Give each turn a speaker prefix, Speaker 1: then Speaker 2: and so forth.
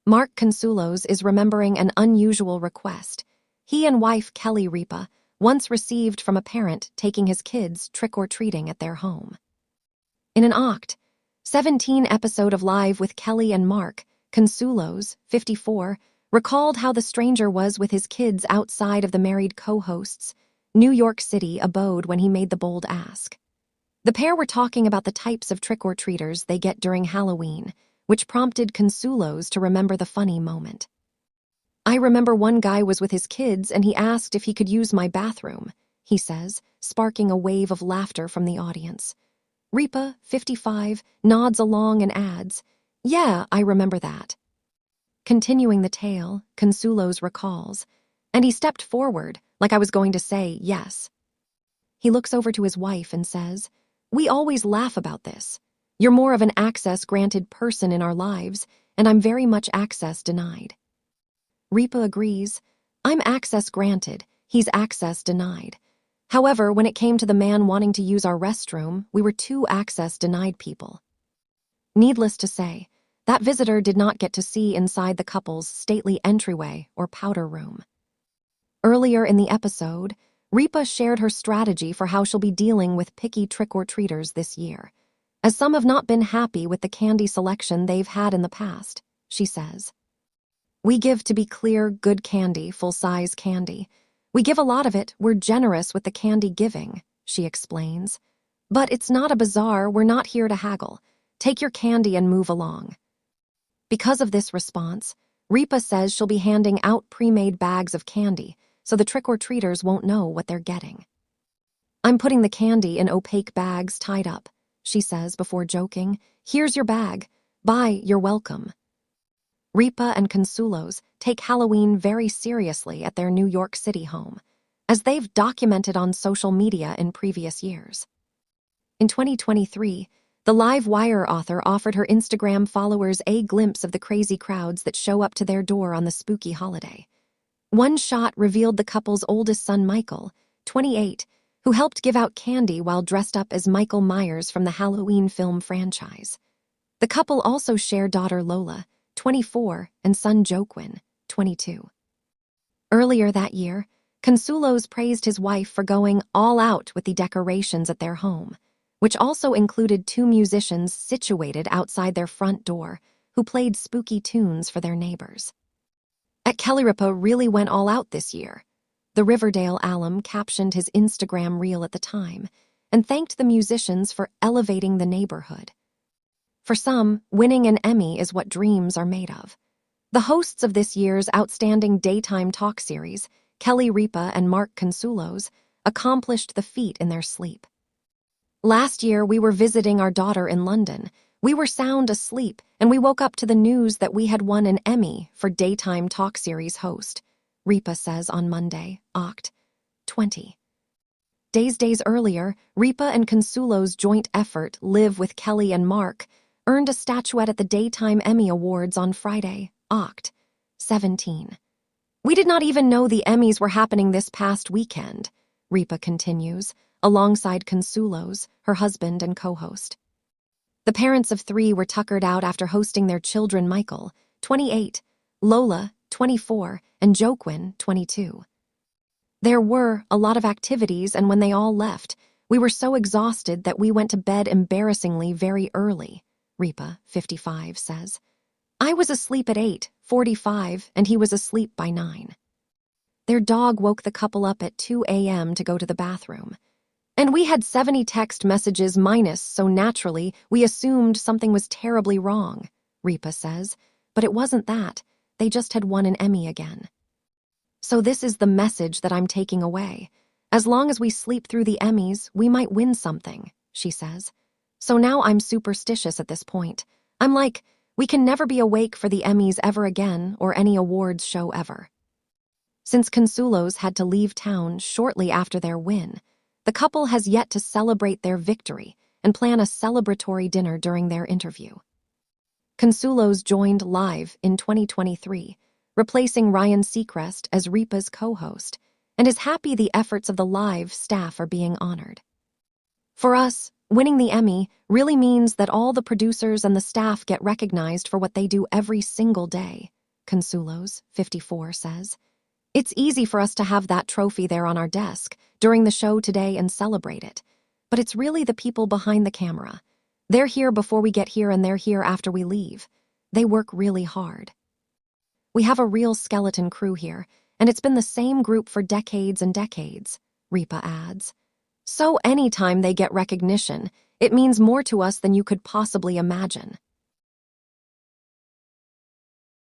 Speaker 1: Mark Consuelos is remembering an unusual request he and wife Kelly Ripa once received from a parent taking his kids trick-or-treating at their home. In an 17 episode of Live with Kelly and Mark, Consuelos, 54, recalled how the stranger was with his kids outside of the married co-host's New York City abode when he made the bold ask. The pair were talking about the types of trick-or-treaters they get during Halloween, which prompted Consuelos to remember the funny moment. "I remember one guy was with his kids and he asked if he could use my bathroom," he says, sparking a wave of laughter from the audience. Ripa, 55, nods along and adds, "Yeah, I remember that." Continuing the tale, Consuelos recalls, "And he stepped forward, like I was going to say yes." He looks over to his wife and says, "We always laugh about this. You're more of an access-granted person in our lives, and I'm very much access-denied." Ripa agrees, "I'm access-granted, he's access-denied. However, when it came to the man wanting to use our restroom, we were two access-denied people." Needless to say, that visitor did not get to see inside the couple's stately entryway or powder room. Earlier in the episode, Ripa shared her strategy for how she'll be dealing with picky trick-or-treaters this year, as some have not been happy with the candy selection they've had in the past, she says. "We give, to be clear, good candy, full-size candy. We give a lot of it, we're generous with the candy giving," she explains. "But it's not a bazaar, we're not here to haggle. Take your candy and move along." Because of this response, Ripa says she'll be handing out pre-made bags of candy so the trick-or-treaters won't know what they're getting. "I'm putting the candy in opaque bags tied up," she says before joking. "Here's your bag. Bye, you're welcome." Ripa and Consuelos take Halloween very seriously at their New York City home, as they've documented on social media in previous years. In 2023, the Live Wire author offered her Instagram followers a glimpse of the crazy crowds that show up to their door on the spooky holiday. One shot revealed the couple's oldest son, Michael, 28, who helped give out candy while dressed up as Michael Myers from the Halloween film franchise. The couple also share daughter Lola, 24, and son Joaquin, 22. Earlier that year, Consuelos praised his wife for going all out with the decorations at their home, which also included two musicians situated outside their front door who played spooky tunes for their neighbors. Kelly Ripa really went all out this year. The Riverdale alum captioned his Instagram reel at the time and thanked the musicians for elevating the neighborhood. For some, winning an Emmy is what dreams are made of. The hosts of this year's outstanding daytime talk series, Kelly Ripa and Mark Consuelos, accomplished the feat in their sleep. "Last year, we were visiting our daughter in London. We were sound asleep, and we woke up to the news that we had won an Emmy for daytime talk series host," Ripa says on Monday, Oct. 20. Days earlier, Ripa and Consuelos' joint effort, Live with Kelly and Mark, earned a statuette at the Daytime Emmy Awards on Friday, Oct. 17. "We did not even know the Emmys were happening this past weekend," Ripa continues, alongside Consuelos, her husband and co-host. The parents of three were tuckered out after hosting their children Michael, 28, Lola, 24, and Joaquin, 22. "There were a lot of activities, and when they all left, we were so exhausted that we went to bed embarrassingly very early," Ripa, 55, says. "I was asleep at 8:45, and he was asleep by 9. Their dog woke the couple up at 2 a.m. to go to the bathroom. "And we had 70 text messages minus, so naturally, we assumed something was terribly wrong," Ripa says. "But it wasn't that. They just had won an Emmy again. So this is the message that I'm taking away. As long as we sleep through the Emmys, we might win something," she says. "So now I'm superstitious at this point. I'm like, we can never be awake for the Emmys ever again or any awards show ever." Since Consuelos had to leave town shortly after their win, the couple has yet to celebrate their victory and plan a celebratory dinner during their interview. Consuelos joined Live in 2023, replacing Ryan Seacrest as Ripa's co-host, and is happy the efforts of the Live staff are being honored. "For us, winning the Emmy really means that all the producers and the staff get recognized for what they do every single day," Consuelos, 54, says. It's easy for us to have that trophy there on our desk during the show today and celebrate it. But it's really the people behind the camera. They're here before we get here and they're here after we leave. They work really hard. We have a real skeleton crew here, and it's been the same group for decades and decades, Ripa adds. So anytime they get recognition, it means more to us than you could possibly imagine.